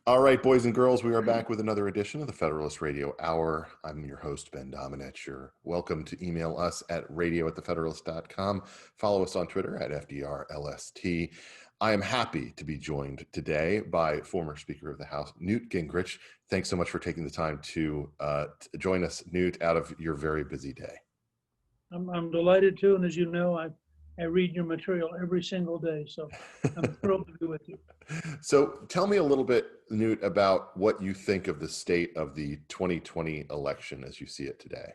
All right, boys and girls, we are back with another edition of the Federalist Radio Hour. I'm your host, Ben Domenech. You're welcome to email us at radio@thefederalist.com. Follow us on Twitter at FDRLST. I am happy to be joined today by former Speaker of the House, Newt Gingrich. Thanks so much for taking the time to join us, Newt, out of your very busy day. I'm delighted to, and as you know, I read your material every single day, so I'm thrilled to be with you. So tell me a little bit, Newt, about what you think of the state of the 2020 election as you see it today.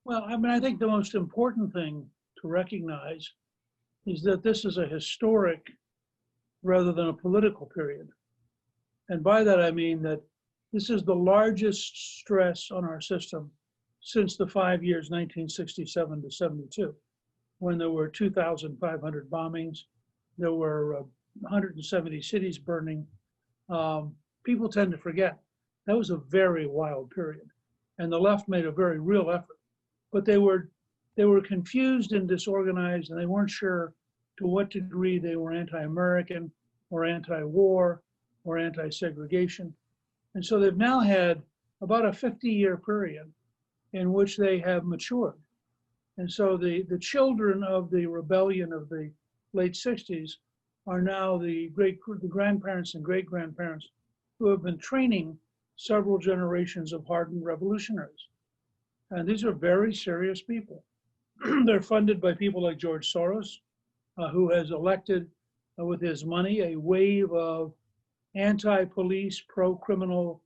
Well, I think the most important thing to recognize is that this is a historic rather than a political period. And by that, I mean that this is the largest stress on our system since the 5 years, 1967 to 72, when there were 2,500 bombings, there were 170 cities burning. People tend to forget that was a very wild period, and the left made a very real effort, but they were confused and disorganized, and they weren't sure to what degree they were anti-American or anti-war or anti-segregation. And so they've now had about a 50-year period in which they have matured. And so the children of the rebellion of the late 60s are now the grandparents and great-grandparents who have been training several generations of hardened revolutionaries. And these are very serious people. They're funded by people like George Soros, who has elected with his money a wave of anti-police, pro-criminal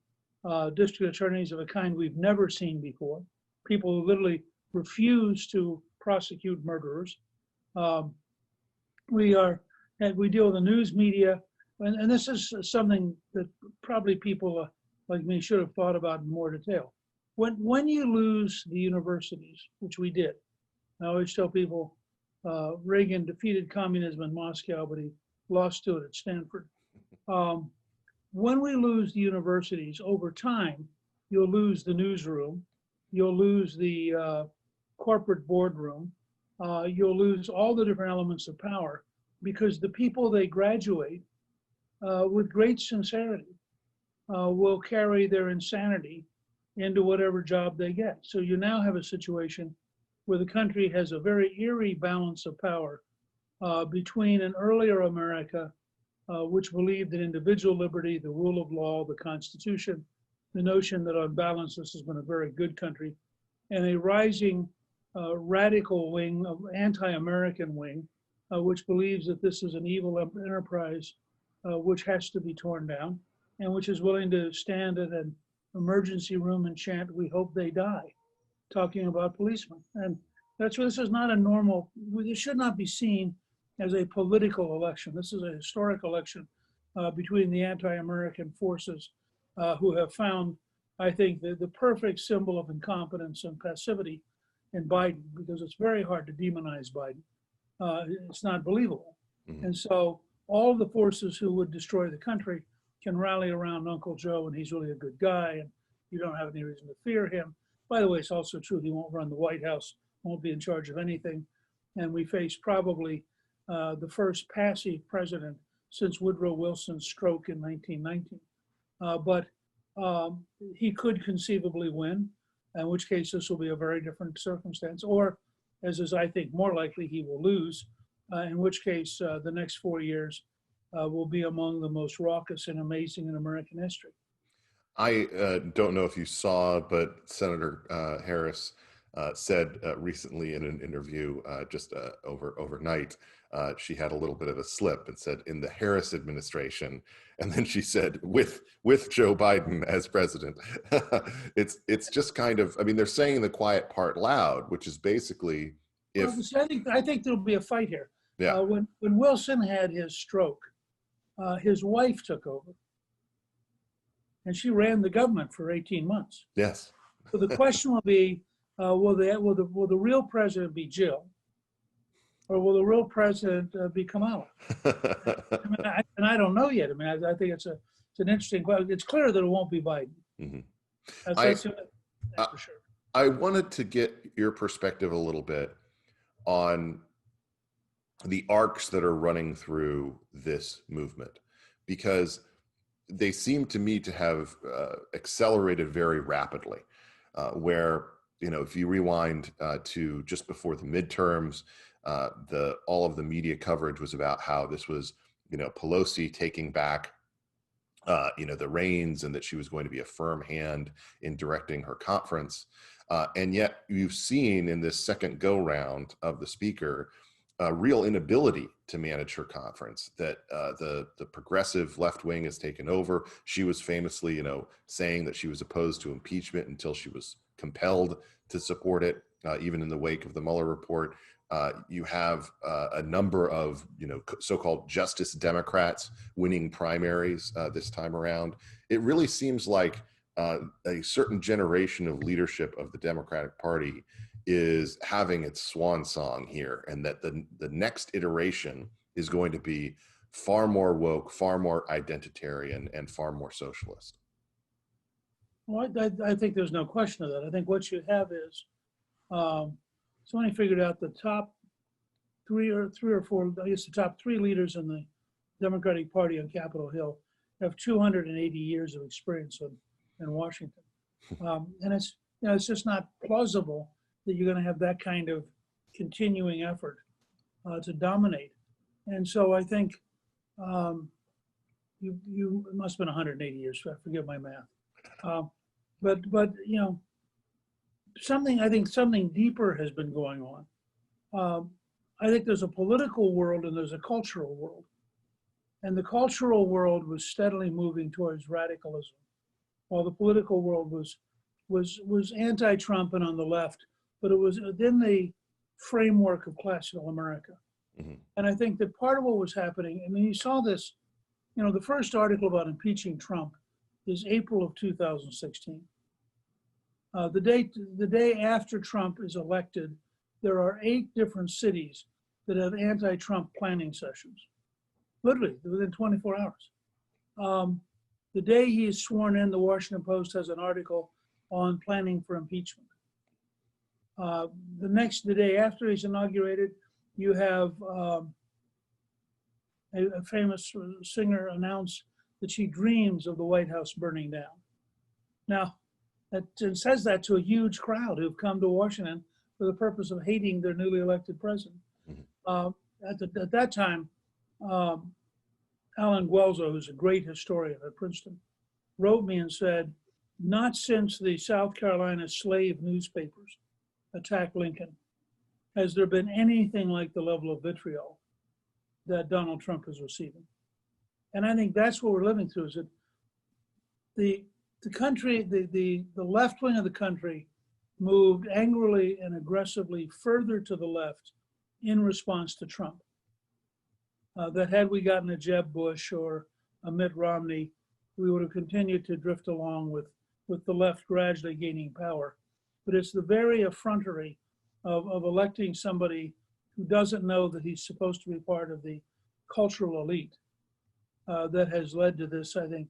district attorneys of a kind we've never seen before. People who literally refuse to prosecute murderers. We deal with the news media, and this is something that probably people like me should have thought about in more detail. When you lose the universities, which we did, I always tell people Reagan defeated communism in Moscow, but he lost to it at Stanford. When we lose the universities, over time, you'll lose the newsroom, you'll lose the corporate boardroom, you'll lose all the different elements of power, because the people they graduate with great sincerity will carry their insanity into whatever job they get. So you now have a situation where the country has a very eerie balance of power between an earlier America, which believed in individual liberty, the rule of law, the Constitution, the notion that on balance this has been a very good country, and a rising radical wing, of anti-American wing, which believes that this is an evil enterprise which has to be torn down, and which is willing to stand at an emergency room and chant, "We hope they die," talking about policemen. And that's why this is not a normal, this should not be seen as a political election. This is a historic election between the anti-American forces who have found, I think, the perfect symbol of incompetence and passivity in Biden, because it's very hard to demonize Biden. It's not believable. Mm-hmm. And so all the forces who would destroy the country can rally around Uncle Joe, and he's really a good guy, and you don't have any reason to fear him. By the way, it's also true he won't run the White House, won't be in charge of anything. And we face probably the first passive president since Woodrow Wilson's stroke in 1919. But he could conceivably win, in which case this will be a very different circumstance. Or, as is I think more likely, he will lose, in which case the next 4 years will be among the most raucous and amazing in American history. I don't know if you saw, but Senator Harris said recently in an interview just overnight, she had a little bit of a slip and said, in the Harris administration, and then she said, with Joe Biden as president. It's just kind of, I mean, they're saying the quiet part loud, which is basically if... Well, see, I think there'll be a fight here. Yeah. When Wilson had his stroke, his wife took over, and she ran the government for 18 months. Yes. So the question will be, will the real president be Jill, or will the real president be Kamala? I don't know yet. I mean, I think it's an interesting question. It's clear that it won't be Biden. Mm-hmm. That's for sure. I wanted to get your perspective a little bit on the arcs that are running through this movement, because they seem to me to have accelerated very rapidly, where, if you rewind to just before the midterms, all of the media coverage was about how this was, Pelosi taking back, the reins, and that she was going to be a firm hand in directing her conference. And yet you've seen in this second go round of the speaker a real inability to manage her conference, that the progressive left wing has taken over. She was famously, saying that she was opposed to impeachment until she was compelled to support it, even in the wake of the Mueller report. You have a number of, so-called Justice Democrats winning primaries this time around. It really seems like a certain generation of leadership of the Democratic Party is having its swan song here, and that the next iteration is going to be far more woke, far more identitarian, and far more socialist. Well, I think there's no question of that. I think what you have is somebody figured out the top three or four, I guess the top three leaders in the Democratic Party on Capitol Hill have 280 years of experience in Washington. And it's just not plausible that you're going to have that kind of continuing effort to dominate. And so I think you it must have been 180 years. I forget my math. But I think something deeper has been going on. I think there's a political world and there's a cultural world. And the cultural world was steadily moving towards radicalism, while the political world was anti-Trump and on the left, but it was within the framework of classical America. Mm-hmm. And I think that part of what was happening, I mean, you saw this, the first article about impeaching Trump is April of 2016. The day after Trump is elected, there are 8 different cities that have anti-Trump planning sessions, literally within 24 hours. The day he is sworn in, the Washington Post has an article on planning for impeachment. The day after he's inaugurated, you have a famous singer announce that she dreams of the White House burning down. Now, it says that to a huge crowd who've come to Washington for the purpose of hating their newly elected president. Mm-hmm. At that time, Alan Guelzo, who's a great historian at Princeton, wrote me and said, not since the South Carolina slave newspapers attacked Lincoln has there been anything like the level of vitriol that Donald Trump is receiving. And I think that's what we're living through, is that the country, the left wing of the country moved angrily and aggressively further to the left in response to Trump. That had we gotten a Jeb Bush or a Mitt Romney, we would have continued to drift along with the left gradually gaining power. But it's the very effrontery of electing somebody who doesn't know that he's supposed to be part of the cultural elite that has led to this, I think,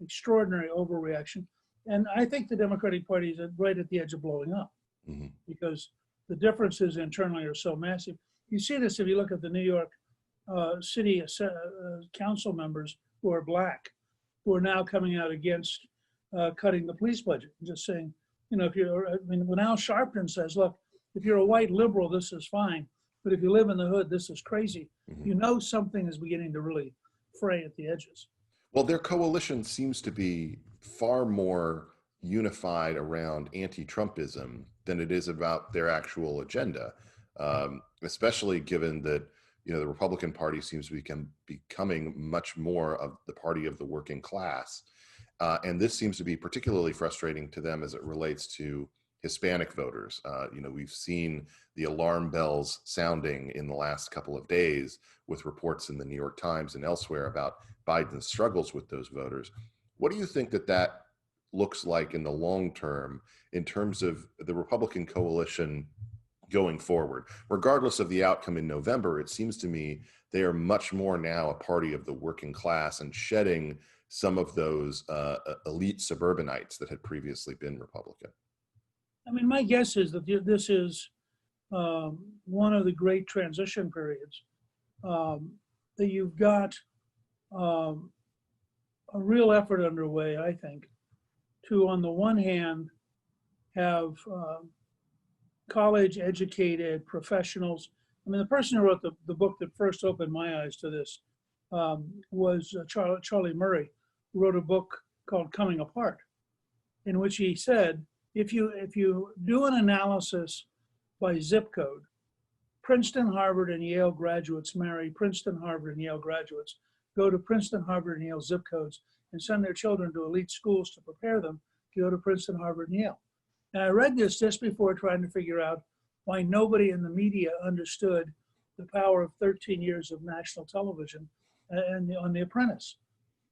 extraordinary overreaction. And I think the Democratic Party is right at the edge of blowing up, mm-hmm. because the differences internally are so massive. You see this if you look at the New York City council members who are Black, who are now coming out against cutting the police budget, and just saying, when Al Sharpton says, look, if you're a white liberal, this is fine, but if you live in the hood, this is crazy. Mm-hmm. Something is beginning to really fray at the edges. Well, their coalition seems to be far more unified around anti-Trumpism than it is about their actual agenda, especially given that the Republican Party seems to be becoming much more of the party of the working class. And this seems to be particularly frustrating to them as it relates to Hispanic voters. We've seen the alarm bells sounding in the last couple of days with reports in the New York Times and elsewhere about Biden's struggles with those voters. What do you think that looks like in the long term in terms of the Republican coalition going forward? Regardless of the outcome in November, it seems to me they are much more now a party of the working class and shedding some of those elite suburbanites that had previously been Republican. I mean, my guess is that this is one of the great transition periods, that you've got a a real effort underway, I think, to, on the one hand, have college-educated professionals. I mean, the person who wrote the book that first opened my eyes to this was Charlie Murray, who wrote a book called Coming Apart, in which he said, if you do an analysis by zip code, Princeton, Harvard, and Yale graduates marry Princeton, Harvard, and Yale graduates, go to Princeton, Harvard, and Yale zip codes, and send their children to elite schools to prepare them to go to Princeton, Harvard, and Yale. And I read this just before trying to figure out why nobody in the media understood the power of 13 years of national television and on The Apprentice.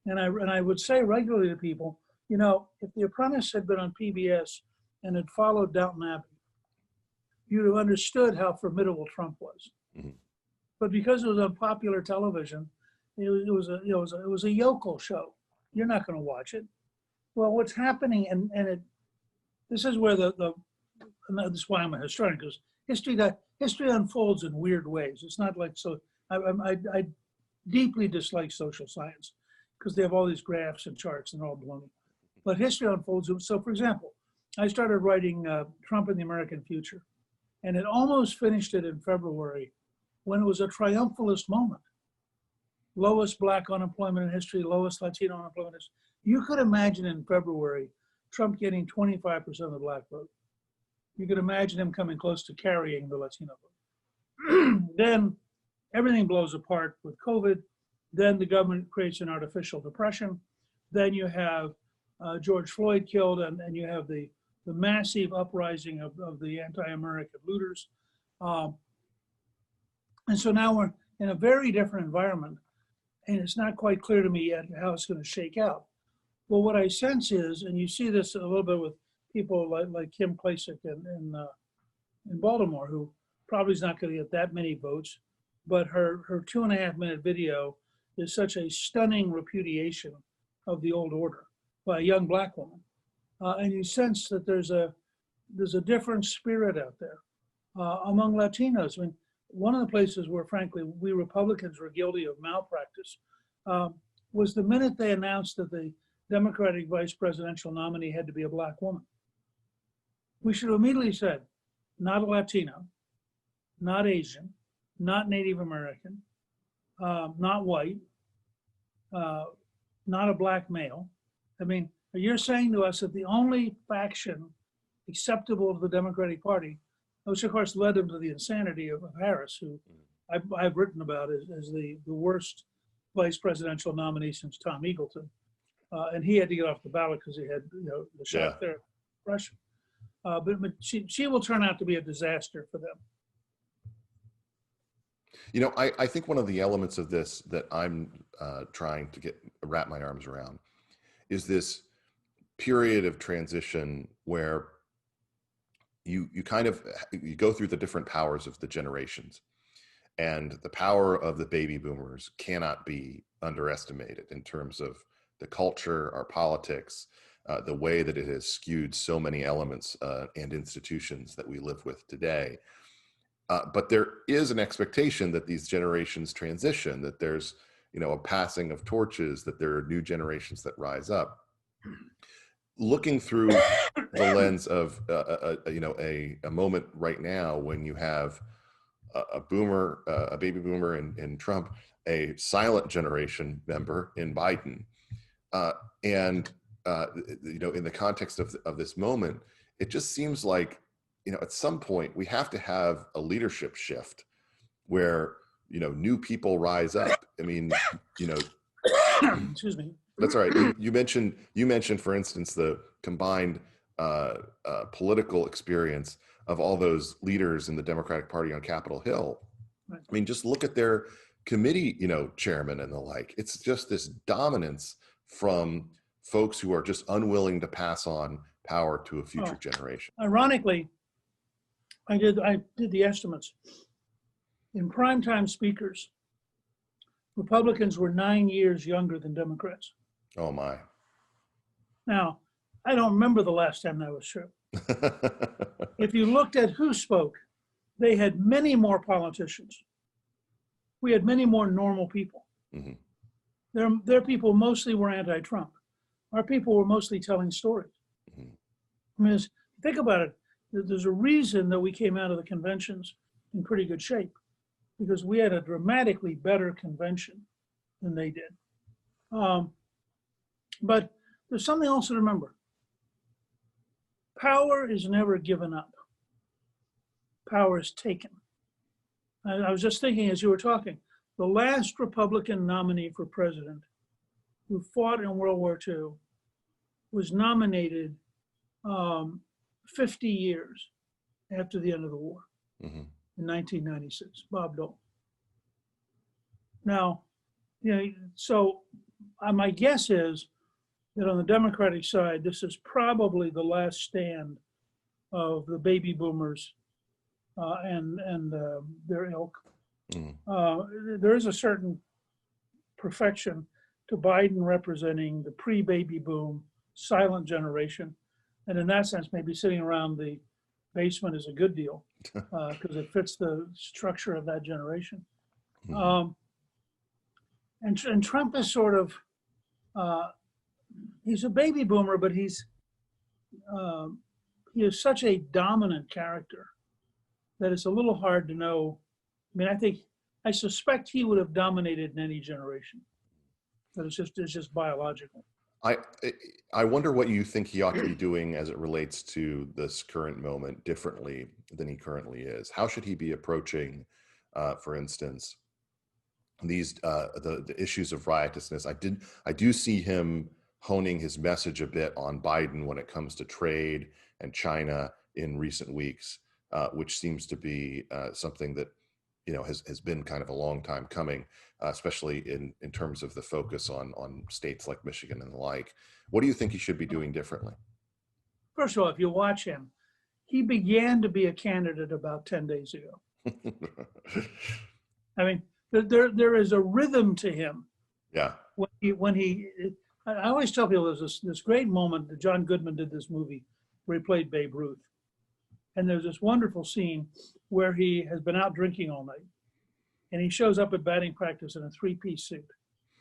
And I would say regularly to people, you know, if The Apprentice had been on PBS and had followed Downton Abbey, you'd have understood how formidable Trump was. Mm-hmm. But because it was on popular television, it was a yokel show. You're not going to watch it. Well, what's happening, this is where this is why I'm a historian, because history unfolds in weird ways. It's not like, so I deeply dislike social science because they have all these graphs and charts and all baloney. But history unfolds. So, for example, I started writing Trump and the American Future, and it almost finished it in February when it was a triumphalist moment. Lowest Black unemployment in history, lowest Latino unemployment in history. You could imagine in February Trump getting 25% of the Black vote. You could imagine him coming close to carrying the Latino vote. Then everything blows apart with COVID. Then the government creates an artificial depression. Then you have George Floyd killed, and you have the massive uprising of the anti-American looters. And so now we're in a very different environment, and it's not quite clear to me yet how it's going to shake out. Well, what I sense is, and you see this a little bit with people like Kim Klacik in Baltimore, who probably is not going to get that many votes, but her 2.5-minute video is such a stunning repudiation of the old order by a young Black woman. And you sense that there's a different spirit out there among Latinos. I mean, one of the places where, frankly, we Republicans were guilty of malpractice was the minute they announced that the Democratic vice presidential nominee had to be a Black woman. We should have immediately said, not a Latino, not Asian, not Native American, not white, not a Black male. I mean, you're saying to us that the only faction acceptable to the Democratic Party, which of course led them to the insanity of Harris, who I've written about as the worst vice presidential nominee since Tom Eagleton. And he had to get off the ballot because he had, the shock there, Russia. But she will turn out to be a disaster for them. I think one of the elements of this that I'm trying to wrap my arms around is this period of transition where you go through the different powers of the generations, and the power of the baby boomers cannot be underestimated in terms of the culture, our politics, the way that it has skewed so many elements and institutions that we live with today. But there is an expectation that these generations transition, that there's, a passing of torches, that there are new generations that rise up. Looking through the lens of, a moment right now when you have a baby boomer in Trump, a silent generation member in Biden, in the context of this moment, it just seems like, at some point we have to have a leadership shift where, new people rise up. I mean, excuse me. That's all right. You mentioned, for instance, the combined political experience of all those leaders in the Democratic Party on Capitol Hill. Right. I mean, just look at their committee, chairman and the like. It's just this dominance from folks who are just unwilling to pass on power to a future generation. Ironically, I did the estimates. In primetime speakers, Republicans were 9 years younger than Democrats. Oh my. Now, I don't remember the last time that was true. If you looked at who spoke, they had many more politicians. We had many more normal people. Mm-hmm. their people mostly were anti-Trump. Our people were mostly telling stories. I mean, think about it. There's a reason that we came out of the conventions in pretty good shape, because we had a dramatically better convention than they did. But there's something else to remember. Power is never given up. Power is taken. I was just thinking as you were talking, the last Republican nominee for president who fought in World War II was nominated 50 years after the end of the war, in 1996, Bob Dole. Now, so my guess is that on the Democratic side, this is probably the last stand of the baby boomers and their ilk. There is a certain perfection to Biden representing the pre-baby boom silent generation. And in that sense, maybe sitting around the basement is a good deal because it fits the structure of that generation. And Trump is sort of, he's a baby boomer, but he is such a dominant character that it's a little hard to know. I mean, I suspect he would have dominated in any generation, but it's just biological. I wonder what you think he ought to be doing as it relates to this current moment differently than he currently is. How should he be approaching, for instance, these the issues of riotousness? I do see him honing his message a bit on Biden when it comes to trade and China in recent weeks, which seems to be something that has been kind of a long time coming, especially in terms of the focus on states like Michigan and the like. What do you think he should be doing differently? First of all, if you watch him, he began to be a candidate about 10 days ago. I mean, there is a rhythm to him. Yeah. I always tell people there's this great moment that John Goodman did this movie where he played Babe Ruth. And there's this wonderful scene where he has been out drinking all night. And he shows up at batting practice in a three-piece suit.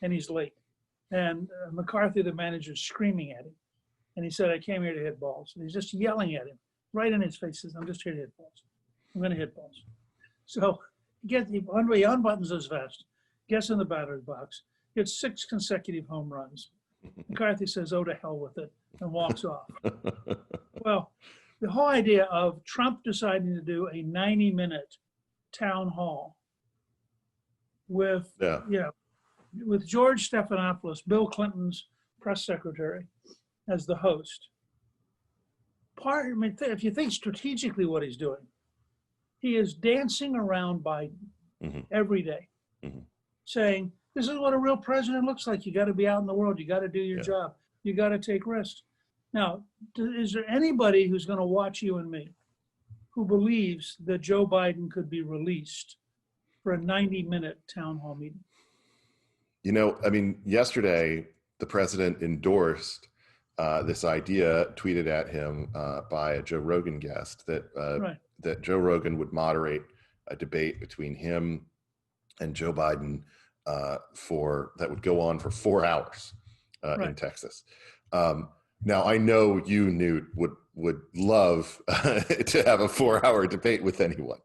And he's late. And McCarthy, the manager, is screaming at him. And he said, "I came here to hit balls." And he's just yelling at him right in his face. He says, "I'm just here to hit balls. I'm going to hit balls." So he unbuttons his vest, gets in the batter's box, gets 6 consecutive home runs. McCarthy says, "Oh, to hell with it," and walks off. Well, the whole idea of Trump deciding to do a 90-minute town hall with George Stephanopoulos, Bill Clinton's press secretary, as the host. If you think strategically what he's doing, he is dancing around Biden every day, saying, "This is what a real president looks like. You got to be out in the world. You got to do your job. You got to take risks." Now, is there anybody who's going to watch you and me who believes that Joe Biden could be released for a 90-minute town hall meeting? I mean, yesterday, the president endorsed this idea tweeted at him by a Joe Rogan guest that Joe Rogan would moderate a debate between him and Joe Biden that would go on for 4 hours in Texas. Now, I know you, Newt, would love to have a 4-hour debate with anyone,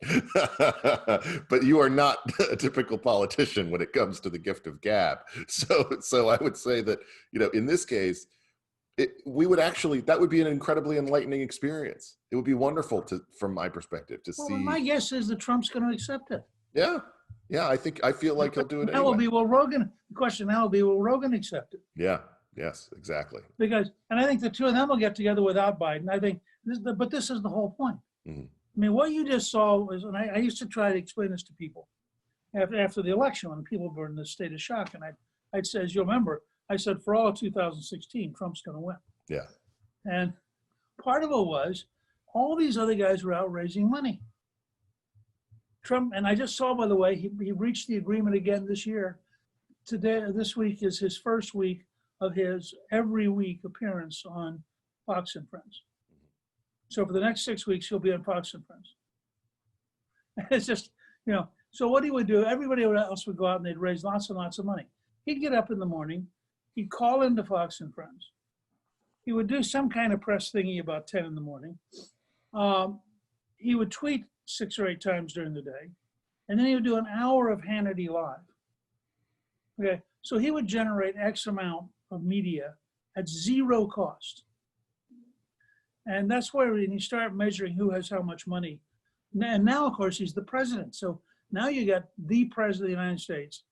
but you are not a typical politician when it comes to the gift of gab. So I would say that, in this case, that would be an incredibly enlightening experience. It would be wonderful from my perspective to see. My guess is that Trump's going to accept it. Yeah. I feel like he'll do it anyway. The question now will be, will Rogan accept it? Yeah. Yes, exactly. And I think the two of them will get together without Biden. I think, but this is the whole point. I mean, what you just saw was, and I used to try to explain this to people after the election when people were in this state of shock. And I'd say, as you'll remember, I said, for all of 2016, Trump's going to win. Yeah. And part of it was all these other guys were out raising money. Trump, and I just saw, by the way, he reached the agreement again this year. This week is his first week of his every week appearance on Fox and Friends. So for the next 6 weeks, he'll be on Fox and Friends. It's just, so what he would do, everybody else would go out and they'd raise lots and lots of money. He'd get up in the morning, he'd call into Fox and Friends. He would do some kind of press thingy about 10 in the morning. He would tweet 6 or 8 times during the day, and then he would do an hour of Hannity Live. Okay, so he would generate X amount of media at zero cost. And that's where when you start measuring who has how much money. And now, of course, he's the president. So now you got the president of the United States,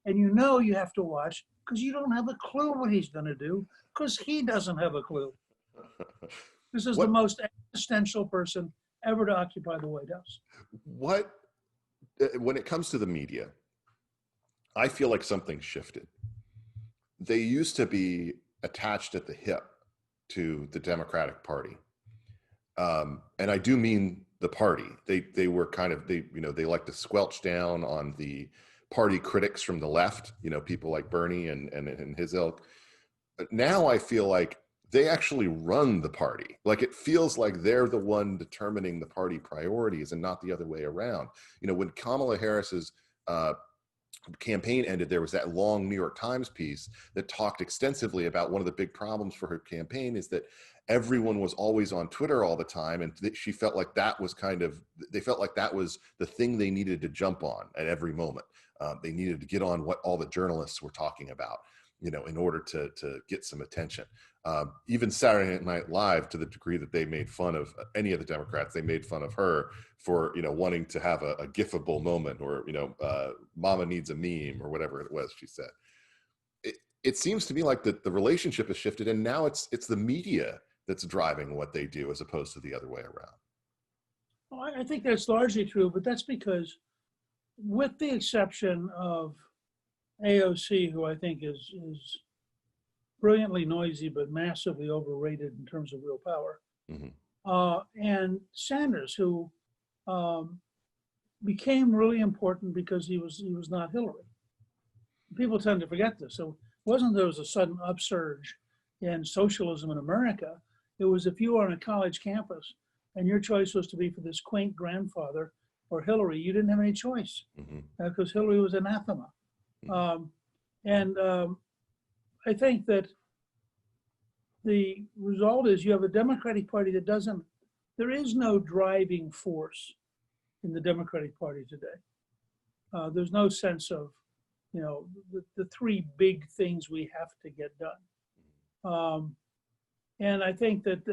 and you know you have to watch because you don't have a clue what he's going to do because he doesn't have a clue. This is the most existential person ever to occupy the White House. When it comes to the media, I feel like something shifted. They used to be attached at the hip to the Democratic Party. And I do mean the party. They were kind of, they like to squelch down on the party critics from the left, people like Bernie and his ilk. But now I feel like they actually run the party. Like it feels like they're the one determining the party priorities and not the other way around. When Kamala Harris's campaign ended, there was that long New York Times piece that talked extensively about one of the big problems for her campaign is that everyone was always on Twitter all the time, and she felt like that was they felt like that was the thing they needed to jump on at every moment. They needed to get on what all the journalists were talking about, in order to get some attention. Even Saturday Night Live, to the degree that they made fun of any of the Democrats, they made fun of her for, wanting to have a gifable moment or, mama needs a meme or whatever it was she said. It seems to me like the relationship has shifted, and now it's the media that's driving what they do as opposed to the other way around. Well, I think that's largely true, but that's because with the exception of AOC, who I think is brilliantly noisy but massively overrated in terms of real power, and Sanders, who became really important because he was not Hillary. People tend to forget this. So it wasn't there was a sudden upsurge in socialism in America. It was if you were on a college campus and your choice was to be for this quaint grandfather or Hillary, you didn't have any choice because Hillary was anathema. I think that the result is you have a Democratic Party that there is no driving force in the Democratic Party today. There's no sense of, the 3 big things we have to get done. And I think that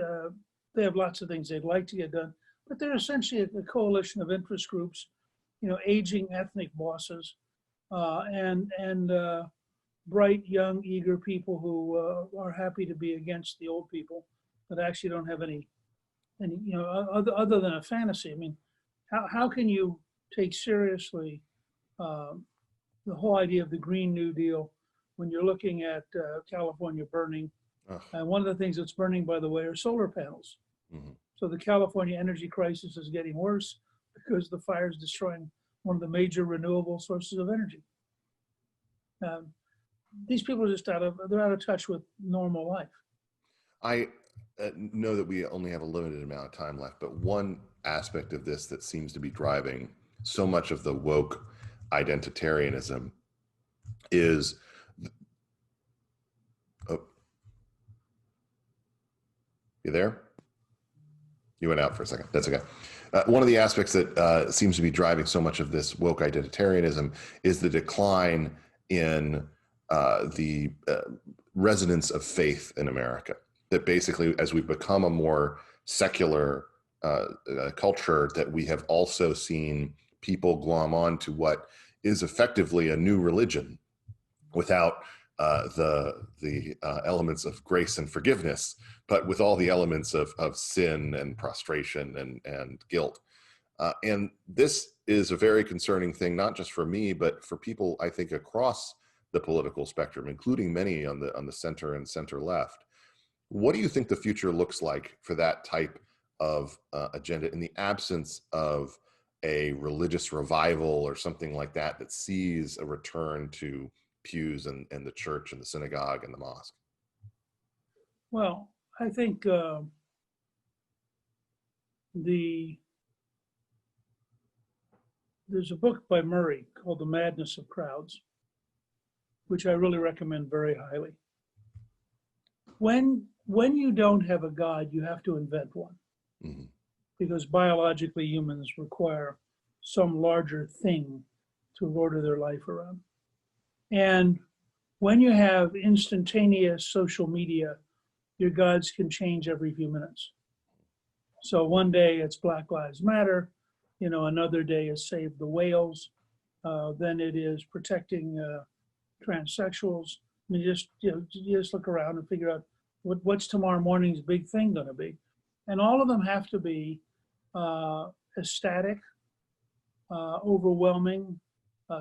they have lots of things they'd like to get done, but they're essentially a coalition of interest groups, aging ethnic bosses, and bright, young, eager people who are happy to be against the old people, but actually don't have any other than a fantasy. I mean, how can you take seriously the whole idea of the Green New Deal when you're looking at California burning? And one of the things that's burning, by the way, are solar panels. So the California energy crisis is getting worse because the fire is destroying one of the major renewable sources of energy. These people are just out of touch with normal life. I know that we only have a limited amount of time left, but one aspect of this that seems to be driving so much of the woke identitarianism is you there? You went out for a second. That's okay. One of the aspects that seems to be driving so much of this woke identitarianism is the decline in the resonance of faith in America. That basically, as we've become a more secular culture, that we have also seen people glom on to what is effectively a new religion without the elements of grace and forgiveness, but with all the elements of sin and prostration and guilt. And this is a very concerning thing, not just for me, but for people, I think, across the political spectrum, including many on the center and center left. What do you think the future looks like for that type of agenda in the absence of a religious revival or something like that that sees a return to pews and the church and the synagogue and the mosque? Well, I think there's a book by Murray called The Madness of Crowds. which I really recommend very highly. When you don't have a God, you have to invent one, Mm-hmm. because biologically humans require some larger thing to order their life around. And when you have instantaneous social media, your gods can change every few minutes. So one day it's Black Lives Matter, another day is Save the Whales, then it is protecting transsexuals. I mean, you just look around and figure out what's tomorrow morning's big thing going to be. And all of them have to be ecstatic, overwhelming,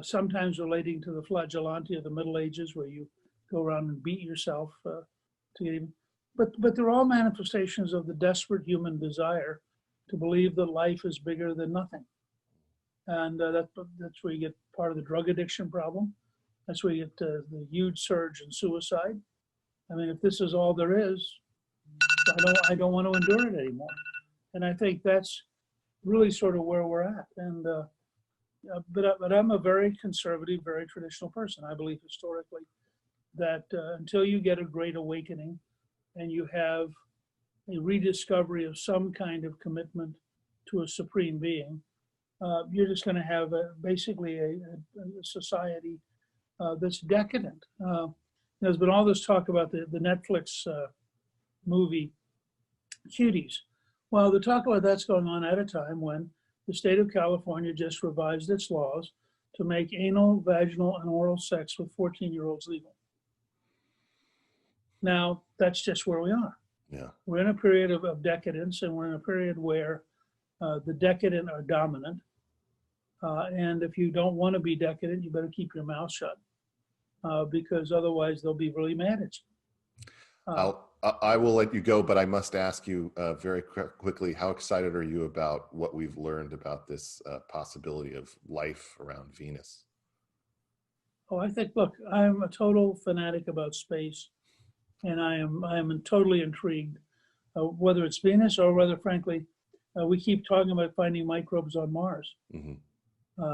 sometimes relating to the flagellanti of the Middle Ages, where you go around and beat yourself to get even. But they're all manifestations of the desperate human desire to believe that life is bigger than nothing. And that's where you get part of the drug addiction problem. That's where you get the huge surge in suicide. I mean, if this is all there is, I don't want to endure it anymore. And I think that's really sort of where we're at. And but I'm a very conservative, very traditional person. I believe historically that until you get a great awakening and you have a rediscovery of some kind of commitment to a supreme being, you're just going to have basically a society that's decadent. There's been all this talk about the Netflix movie Cuties. Well, the talk about that's going on at a time when the state of California just revised its laws to make anal, vaginal, and oral sex with 14-year-olds legal. Now, that's just where we are. Yeah. We're in a period of decadence, and we're in a period where the decadent are dominant. And if you don't want to be decadent, you better keep your mouth shut, because otherwise they'll be really mad at you. I will let you go, but I must ask you very quickly, how excited are you about what we've learned about this possibility of life around Venus? Oh, I think, look, I'm a total fanatic about space, and I am totally intrigued, whether it's Venus or whether, frankly, we keep talking about finding microbes on Mars. Mm-hmm.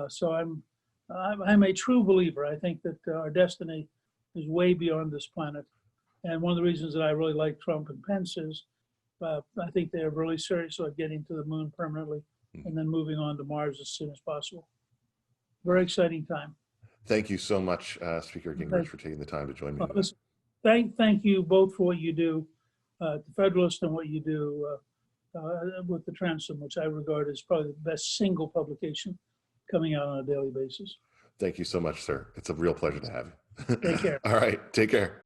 So I'm a true believer. I think that our destiny is way beyond this planet. And one of the reasons that I really like Trump and Pence is I think they're really serious about getting to the moon permanently and then moving on to Mars as soon as possible. Very exciting time. Thank you so much, Speaker Gingrich, for taking the time to join me. Listen, thank you both for what you do at the Federalist and what you do with the Transom, which I regard as probably the best single publication coming out on a daily basis. Thank you so much, sir. It's a real pleasure to have you. Take care. All right. Take care.